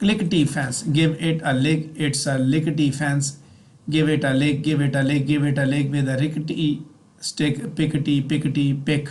clickety fence, give it a lick, it's a lickety fence, give it a lick, give it a lick, give it a lick with a rickety stick, pickety pick.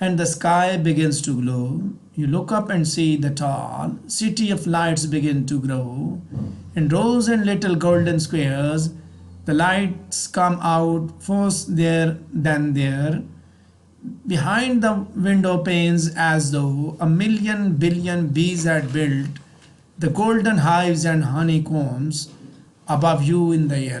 and the sky begins to glow, you look up and see the tall city of lights begin to grow. In rows and little golden squares, the lights come out first there then there, behind the window panes as though a million billion bees had built the golden hives and honeycombs above you in the air.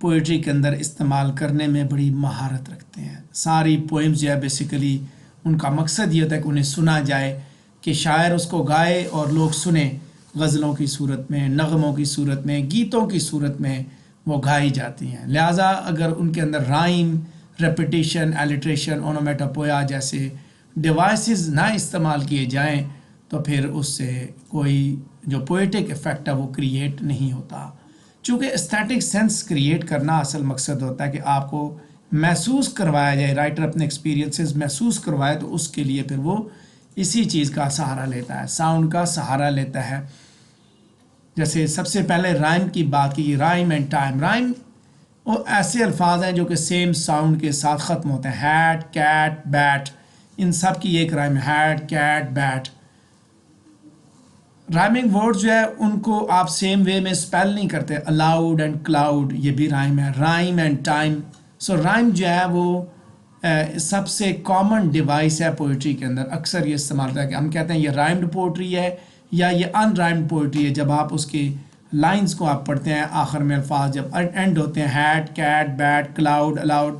Poetry کے اندر استعمال کرنے میں بڑی مہارت رکھتے ہیں. ساری poems جو ہے بیسیکلی ان کا مقصد یہ ہوتا ہے کہ انہیں سنا جائے، کہ شاعر اس کو گائے اور لوگ سنیں. غزلوں کی صورت میں، نغموں کی صورت میں، گیتوں کی صورت میں وہ گائی جاتی ہیں. لہٰذا اگر ان کے اندر رائم، ریپیٹیشن، ایلیٹریشن، اونومیٹاپویا جیسے ڈیوائسز نہ استعمال کیے جائیں تو پھر اس سے کوئی جو پوئٹک افیکٹ ہے وہ کریٹ نہیں ہوتا. چونکہ اسٹیٹک سینس کریٹ کرنا اصل مقصد ہوتا ہے کہ آپ کو محسوس کروایا جائے، رائٹر اپنے ایکسپیرینسز محسوس کروائے، تو اس کے لیے پھر وہ اسی چیز کا سہارا لیتا ہے، ساؤنڈ کا سہارا لیتا ہے. جیسے سب سے پہلے رائم کی بات کی، رائم اینڈ ٹائم. رائم وہ ایسے الفاظ ہیں جو کہ سیم ساؤنڈ کے ساتھ ختم ہوتے ہیں. ہیٹ، کیٹ، بیٹ، ان سب کی ایک رائم ہے، hat, cat, bat. Rhyming word جو ہے ان کو آپ سیم وے میں اسپیل نہیں کرتے. الاؤڈ اینڈ کلاؤڈ یہ بھی رائم ہے. Rhyme and time. So rhyme جو ہے وہ سب سے کامن ڈیوائس ہے پوئٹری کے اندر. اکثر یہ استعمال ہوتا ہے کہ ہم کہتے ہیں یہ رائمڈ پوئٹری ہے یا یہ ان رائمڈ پوئٹری ہے. جب آپ اس کی لائنز کو آپ پڑھتے ہیں آخر میں الفاظ جب اینڈ ہوتے ہیں، hat, cat, bat, cloud, allowed,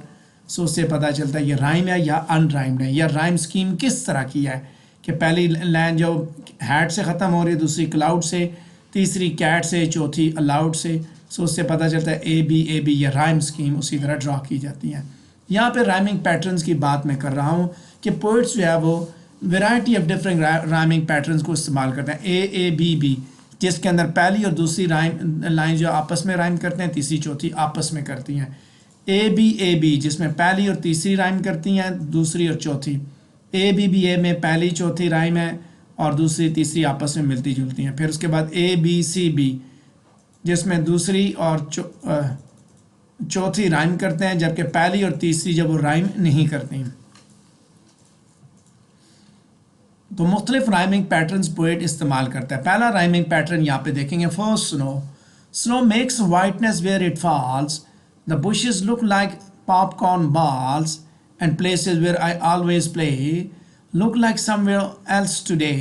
so اس سے پتہ چلتا ہے یہ رائم ہے یا ان رائمڈ ہے، یا رائم سکیم کس طرح کی ہے. کہ پہلی لائن جو ہیٹ سے ختم ہو رہی ہے، دوسری کلاؤڈ سے، تیسری کیٹ سے، چوتھی الاؤڈ سے. سو اس سے پتہ چلتا ہے اے بی یہ رائم سکیم اسی طرح ڈرا کی جاتی ہیں. یہاں پہ رائمنگ پیٹرنز کی بات میں کر رہا ہوں کہ پوئٹس جو ہے وہ variety of different rhyming patterns کو استعمال کرتے ہیں. اے بی جس کے اندر پہلی اور دوسری لائن جو آپس میں رائم کرتے ہیں، تیسری چوتھی آپس میں کرتی ہیں. اے بی جس میں پہلی اور تیسری رائم کرتی ہیں، دوسری اور چوتھی. اے میں پہلی چوتھی رائم ہے اور دوسری تیسری آپس میں ملتی جلتی ہیں. پھر اس کے بعد اے بی جس میں دوسری اور چوتھی رائم کرتے ہیں، جبکہ پہلی اور تیسری جب وہ رائم نہیں کرتی. تو مختلف رائمنگ پیٹرنز پوئٹ استعمال کرتا ہے. پہلا رائمنگ پیٹرن یہاں پہ دیکھیں گے، first snow makes whiteness where it falls, the bushes look like popcorn balls and places where I always play look like somewhere else today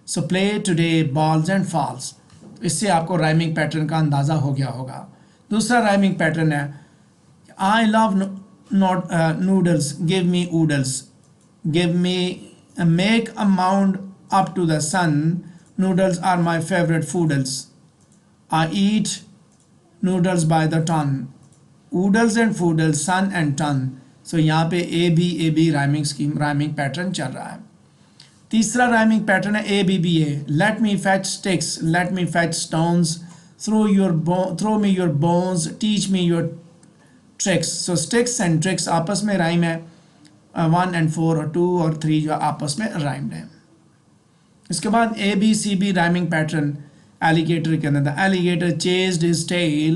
so play today balls and falls. اس سے آپ کو rhyming pattern کا اندازہ ہو گیا ہوگا. دوسرا rhyming pattern ہے، I love noodles give me oodles give me make a mound up to the sun, noodles are my favorite foodles, I eat noodles by the ton. Oodles and foodles, sun and ton. So یہاں پہ A B rhyming scheme, rhyming pattern چل رہا ہے. تیسرا rhyming pattern ہے A B A. let me fetch sticks, let me fetch stones, throw me your bones, teach me your tricks. So sticks and tricks آپس میں rhyme ہے. 1 and 4 اور 2 اور 3 جو آپس میں رائمڈ ہیں. اس کے بعد اے بی رائمنگ پیٹرن ایلیگیٹر کے اندر. ایلیگیٹر chased his tail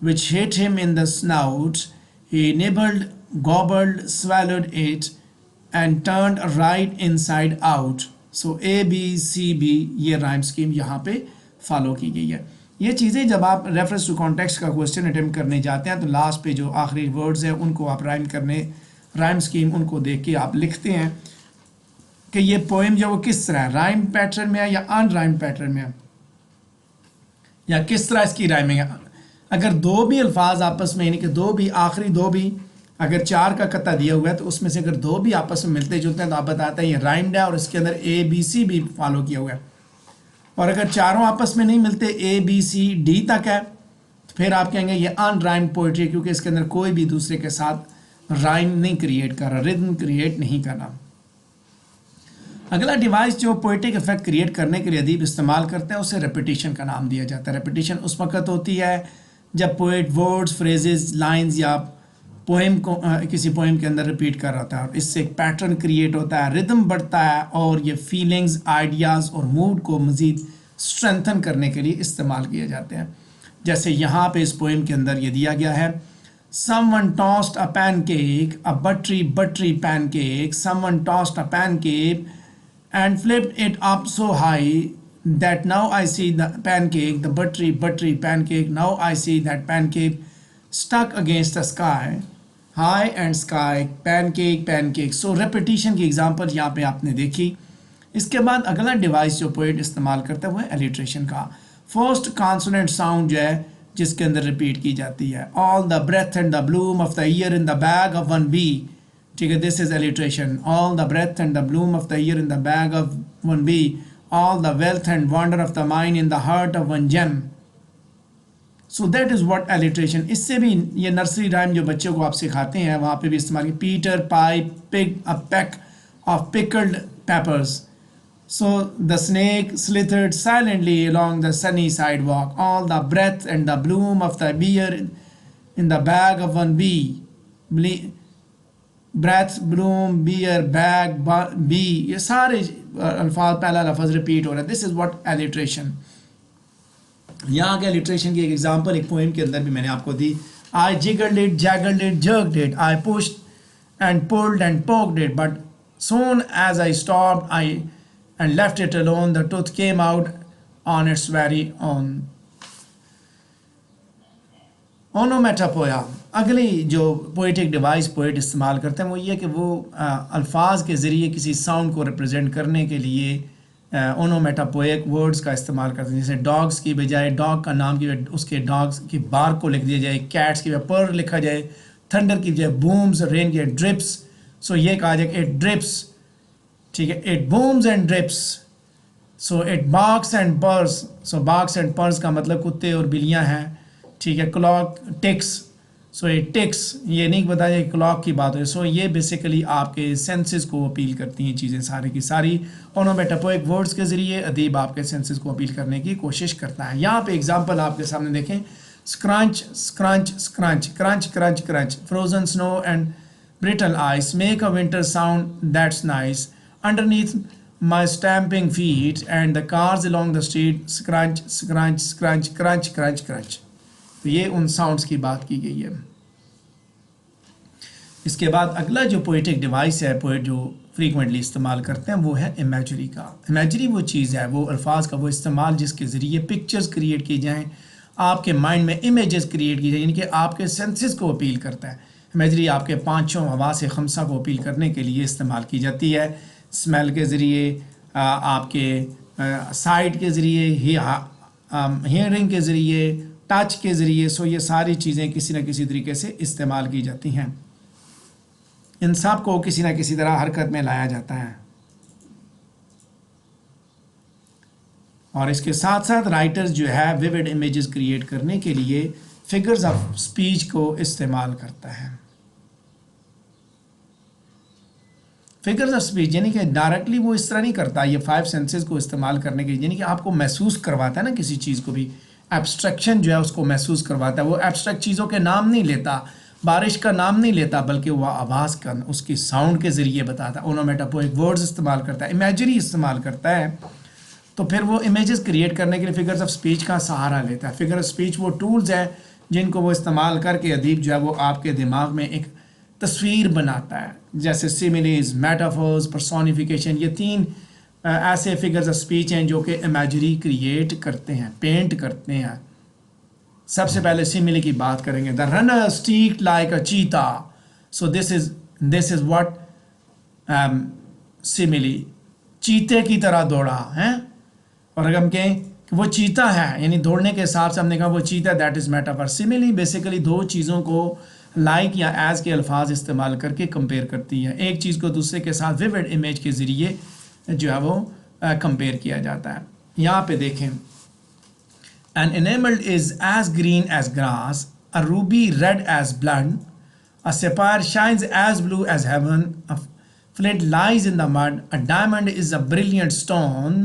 which hit him in the snout, he nibbled, gobbled, swallowed it and turned right inside out. So A B یہ رائم سکیم یہاں پہ فالو کی گئی ہے. یہ چیزیں جب آپ ریفرنس ٹو کانٹیکسٹ کا کوشچن اٹیمپٹ کرنے جاتے ہیں تو لاسٹ پہ جو آخری ورڈز ہیں ان کو آپ رائم سکیم ان کو دیکھ کے آپ لکھتے ہیں کہ یہ پوئم جو وہ کس طرح ہے، رائم پیٹرن میں ہے یا ان رائم پیٹرن میں ہے، یا کس طرح اس کی رائمنگ ہے. اگر دو بھی الفاظ آپس میں، یعنی کہ آخری دو بھی اگر 4 کا قطعہ دیا ہوا ہے تو اس میں سے اگر 2 بھی آپس میں ملتے جلتے ہیں تو آپ بتاتے ہیں یہ رائمڈ ہے اور اس کے اندر اے بی سی بھی فالو کیا ہوا ہے. اور اگر چاروں آپس میں نہیں ملتے، اے بی سی ڈی تک ہے، تو پھر آپ کہیں گے یہ ان رائم پوئٹری، کیونکہ اس کے اندر کوئی بھی دوسرے کے ساتھ رائم نہیں کریٹ کر رہا، ردم کریٹ نہیں کر رہا. اگلا ڈیوائس جو پوئٹک افیکٹ کریٹ کرنے کے لیے ادیب استعمال کرتے ہیں اسے ریپیٹیشن کا نام دیا جاتا ہے. ریپیٹیشن اس وقت ہوتی ہے جب پوئٹ ورڈز، فریزز، لائنز یا پوئم کو کسی پوئم کے اندر ریپیٹ کر رہا ہوتا ہے، اور اس سے ایک پیٹرن کریٹ ہوتا ہے، ردم بڑھتا ہے، اور یہ فیلنگز، آئیڈیاز اور موڈ کو مزید اسٹرینتھن کرنے کے لیے استعمال کیے جاتے ہیں. جیسے یہاں پہ اس پوئم کے اندر یہ دیا گیا ہے، someone tossed a pancake, a buttery pancake, someone tossed a pancake and flipped it up so high that now I see the pancake, the buttery pancake, now I see that pancake stuck against the sky, high and sky, pancake. So repetition کی example یہاں پہ آپ نے دیکھی. اس کے بعد اگلا device جو پوئٹ استعمال کرتا ہے وہ ہے الیٹریشن کا. فرسٹ کانسوننٹ ساؤنڈ جو ہے جس کے اندر ریپیٹ کی جاتی ہے. آل دا breath and the bloom of the year in the bag of one bee. ٹھیک ہے, دس از الیٹریشن. آل دا breath and the bloom of the year in the bag of one bee. All the wealth and wonder of the mind in the heart of one gem. So that is what alliteration. اس سے بھی یہ nursery rhyme جو بچوں کو آپ سکھاتے ہیں وہاں پہ بھی استعمال کی. Peter Piper picked a peck of pickled peppers. So the snake slithered silently along the sunny sidewalk. All the breath and the bloom of the beer in the bag of one bee. Breath, bloom, beer, bag, bee. یہ سارے الفاظ پہلا لفظ repeat ہو رہا ہے. This is what alliteration. یہاں کے alliteration کی ایک ایگزامپل ایک پوئم کے اندر بھی میں نے آپ کو دی. I jiggled it, jaggled it, jerked it. I pushed and pulled and poked it. But soon as I stopped, and left it alone, the tooth came out on its very own. Onomatopoeia. اگلی جو poetic device poet استعمال کرتے ہیں وہ یہ کہ وہ الفاظ کے ذریعے کسی ساؤنڈ کو ریپرزینٹ کرنے کے لیے اونومیٹاپوئک ورڈز کا استعمال کرتے ہیں. جیسے ڈاگس کی بجائے ڈاگ کا نام کی اس کے ڈاگس کی بار کو لکھ دیا جائے, کیٹس کی بجائے پر لکھا جائے, تھنڈر کی بجائے بومز, رین کی بجائے ڈرپس. سو یہ کہا جائے کہ اٹ ڈرپس. ٹھیک ہے, it booms and drips. So it barks and purrs. So barks and purrs کا مطلب کتے اور بلیاں ہیں. ٹھیک ہے, clock ticks. So it ticks, یہ نہیں بتایا کہ کلاک کی بات ہے. سو یہ بیسیکلی آپ کے سینسز کو اپیل کرتی ہیں چیزیں سارے کی ساری. اونومیٹاپوئک ورڈز کے ذریعے ادیب آپ کے سینسز کو اپیل کرنے کی کوشش کرتا ہے. یہاں پہ ایگزامپل آپ کے سامنے دیکھیں. اسکرنچ اسکرنچ اسکرنچ, کرنچ کرنچ کرنچ. فروزن سنو and brittle ice make a winter sound that's nice. Underneath my stamping feet and the cars along the street scrunch scrunch scrunch crunch crunch crunch. تو یہ ان ساؤنڈس کی بات کی گئی ہے. اس کے بعد اگلا جو پوئٹک ڈیوائس ہے پوئٹ جو فریکوینٹلی استعمال کرتے ہیں وہ ہے امیجری کا. امیجری وہ چیز ہے, وہ الفاظ کا وہ استعمال جس کے ذریعے پکچرز کریٹ کی جائیں, آپ کے مائنڈ میں امیجز کریٹ کی جائیں, یعنی کہ آپ کے سینسز کو اپیل کرتا ہے. امیجری آپ کے پانچوں حواس خمسہ کو اپیل کرنے کے لیے استعمال کی جاتی ہے. اسمیل کے ذریعے, آپ کے سائٹ کے ذریعے, ہیئرنگ کے ذریعے, ٹچ کے ذریعے. سو یہ ساری چیزیں کسی نہ کسی طریقے سے استعمال کی جاتی ہیں. ان سب کو کسی نہ کسی طرح حرکت میں لایا جاتا ہے. اور اس کے ساتھ ساتھ رائٹرز جو ہے ویوڈ امیجز کریٹ کرنے کے لیے فگرز آف اسپیچ کو استعمال کرتا ہے. فگرز آف اسپیچ یعنی کہ ڈائریکٹلی وہ اس طرح نہیں کرتا, یہ 5 سینسز کو استعمال کرنے کے یعنی کہ آپ کو محسوس کرواتا ہے نا کسی چیز کو بھی. ایبسٹریکشن جو ہے اس کو محسوس کرواتا ہے. وہ ایبسٹریکٹ چیزوں کے نام نہیں لیتا, بارش کا نام نہیں لیتا, بلکہ وہ آواز کا اس کی ساؤنڈ کے ذریعے بتاتا ہے. اونومیٹاپوئک ورڈز استعمال کرتا ہے, امیجری استعمال کرتا ہے. تو پھر وہ امیجز کریٹ کرنے کے لیے فگرز آف اسپیچ کا سہارا لیتا ہے. فگر آف اسپیچ وہ ٹولز ہیں جن کو وہ استعمال کر کے ادیب جو ہے وہ آپ کے دماغ میں ایک تصویر بناتا ہے. جیسے سیملیز, میٹافورز, پرسونیفیکیشن, یہ 3 ایسے فگرز آف اسپیچ ہیں جو کہ امیجری کریٹ کرتے ہیں, پینٹ کرتے ہیں. سب سے پہلے سیملی کی بات کریں گے. دا رنر اسٹیکڈ لائک اے چیتا. سو دس از واٹ سیملی, چیتے کی طرح دوڑا ہے. اور اگر ہم کہیں کہ وہ چیتا ہے یعنی دوڑنے کے حساب سے ہم نے کہا وہ چیتا, دیٹ از میٹافور. سیملی بیسیکلی 2 چیزوں کو لائک یا ایز کے الفاظ استعمال کر کے کمپیئر کرتی ہے. ایک چیز کو دوسرے کے ساتھ ویوڈ امیج کے ذریعے جو ہے وہ کمپیئر کیا جاتا ہے. یہاں پہ دیکھیں, an enameled is as green as grass, a ruby red as blood, a sapphire shines as blue as heaven, a flint lies in the mud, a diamond is a brilliant stone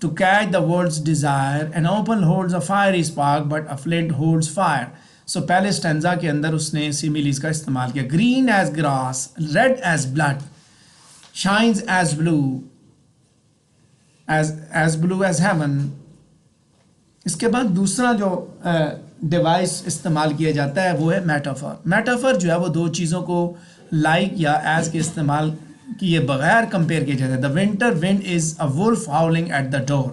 to catch the world's desire, an opal holds a fiery spark but a flint holds fire. سو پہلے stanza کے اندر اس نے سیمیلیز کا استعمال کیا. Green as grass, red as blood, shines as blue, as blue as heaven. اس کے بعد دوسرا جو ڈیوائس استعمال کیا جاتا ہے وہ ہے میٹافور. میٹافور جو ہے وہ 2 چیزوں کو لائک یا ایز کے استعمال کیے بغیر کمپیئر کیا جاتا ہے. The winter wind is a wolf howling at the door.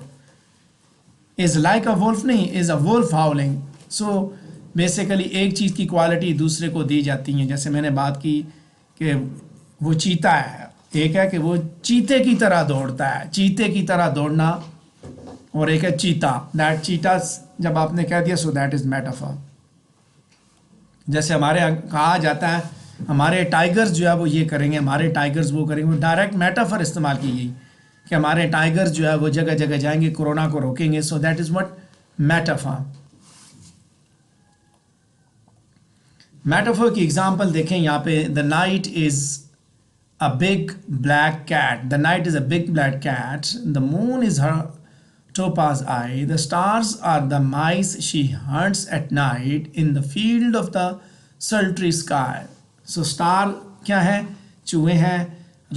Is like a wolf نہیں, is a wolf ہاؤلنگ. So basically ایک چیز کی کوالٹی دوسرے کو دی جاتی ہیں. جیسے میں نے بات کی کہ وہ چیتا ہے, ایک ہے کہ وہ چیتے کی طرح دوڑتا ہے. چیتے کی طرح دوڑنا اور ایک ہے چیتا. دیٹ چیتا جب آپ نے کہہ دیا سو دیٹ از میٹافور. جیسے ہمارے کہا جاتا ہے ہمارے ٹائیگرز جو ہے وہ یہ کریں گے, ہمارے ٹائیگرز وہ کریں گے, وہ ڈائریکٹ میٹافور استعمال کی گئی کہ ہمارے ٹائیگرز جو ہے وہ جگہ جگہ جائیں گے, کورونا کو روکیں گے. سو that is what metaphor. Metaphor کی اگزامپل دیکھیں یہاں پہ, the night is a big black cat. The night is a big black cat. The moon is Hare topaz eye. The stars are the mice she hunts at night in the field of the sultry sky. So star کیا ہے, چوہے ہیں,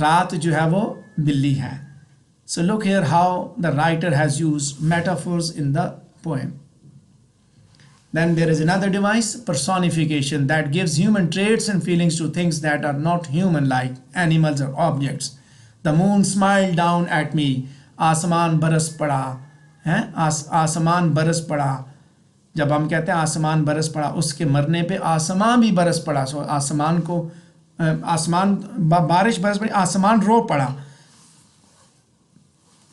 رات جو ہے وہ بلی ہے. So look here how the writer has used metaphors in the poem. Then there is another device, personification, that gives human traits and feelings to things that are not human like animals or objects. The moon smiled down at me. آسمان برس پڑا ہیں, آسمان برس پڑا. جب ہم کہتے ہیں آسمان برس پڑا, اس کے مرنے پہ آسمان بھی برس پڑا. سو آسمان کو آسمان بارش برس پڑی, آسمان رو پڑا.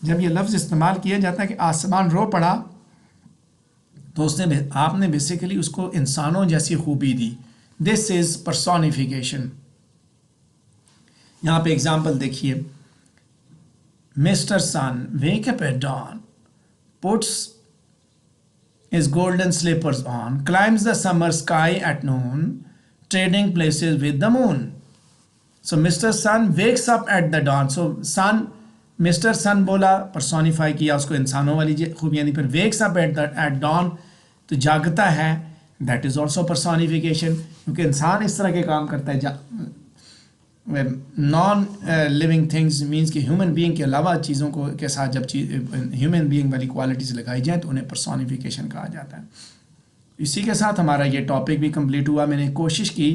جب یہ لفظ استعمال کیا جاتا ہے کہ آسمان رو پڑا, تو اس نے آپ نے بیسیکلی اس کو انسانوں جیسی خوبی دی. دس از پرسونیفیکیشن. یہاں پہ اگزامپل دیکھیے, Mr. Sun, wake up at dawn, puts his golden slippers on, climbs the summer sky at noon, trading places with the moon. So Mr. Sun wakes up at the dawn. So Sun, Mr. Sun بولا, پرسونیفائی کیا اس کو انسانوں والی خوبیاں دی. پھر wakes up at dawn, تو جاگتا ہے. That is also personification, کیونکہ انسان اس طرح کے کام کرتا ہے. نان لیونگ تھنگز مینس کہ ہیومن بینگ کے علاوہ چیزوں کو کے ساتھ جب ہیومن بینگ والی کوالٹیز لگائی جائیں تو انہیں پرسونیفیکیشن کہا جاتا ہے. اسی کے ساتھ ہمارا یہ ٹاپک بھی کمپلیٹ ہوا. میں نے کوشش کی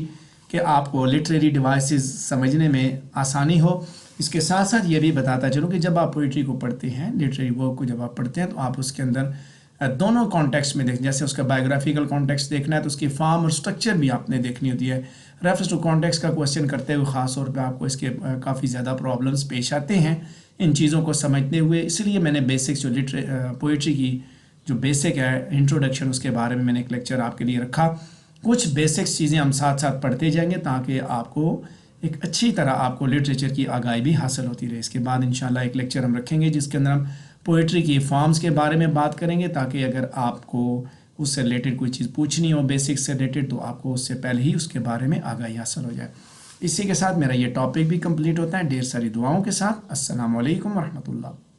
کہ آپ کو لٹریری ڈیوائسز سمجھنے میں آسانی ہو. اس کے ساتھ ساتھ یہ بھی بتاتا چلوں کہ جب آپ پوئٹری کو پڑھتے ہیں, لٹریری ورک کو جب آپ پڑھتے ہیں, تو آپ اس کے اندر دونوں کانٹیکسٹ میں دیکھیں. جیسے اس کا بایوگرافیکل کانٹیکسٹ دیکھنا ہے تو اس کی فارم اور اسٹرکچر بھی آپ نے دیکھنی ہوتی ہے. ریفرنس ٹو کانٹیکسٹ کا کوشچن کرتے ہوئے خاص طور پہ آپ کو اس کے کافی زیادہ پرابلمس پیش آتے ہیں ان چیزوں کو سمجھتے ہوئے. اس لیے میں نے بیسکس جو پوئٹری کی جو بیسک ہے انٹروڈکشن, اس کے بارے میں میں نے ایک لیکچر آپ کے لیے رکھا. کچھ بیسکس چیزیں ہم ساتھ ساتھ پڑھتے جائیں گے تاکہ آپ کو ایک اچھی طرح آپ کو لٹریچر کی آگاہی بھی حاصل ہوتی رہے. اس کے بعد انشاءاللہ ایک لیکچر ہم رکھیں گے جس کے اندر ہم پوئٹری کی فارمز کے بارے میں بات کریں گے, تاکہ اگر آپ کو اس سے ریلیٹڈ کوئی چیز پوچھنی ہو بیسکس سے ریلیٹڈ, تو آپ کو اس سے پہلے ہی اس کے بارے میں آگاہی حاصل ہو جائے. اسی کے ساتھ میرا یہ ٹاپک بھی کمپلیٹ ہوتا ہے ڈھیر ساری دعاؤں کے ساتھ. السلام علیکم ورحمۃ اللہ.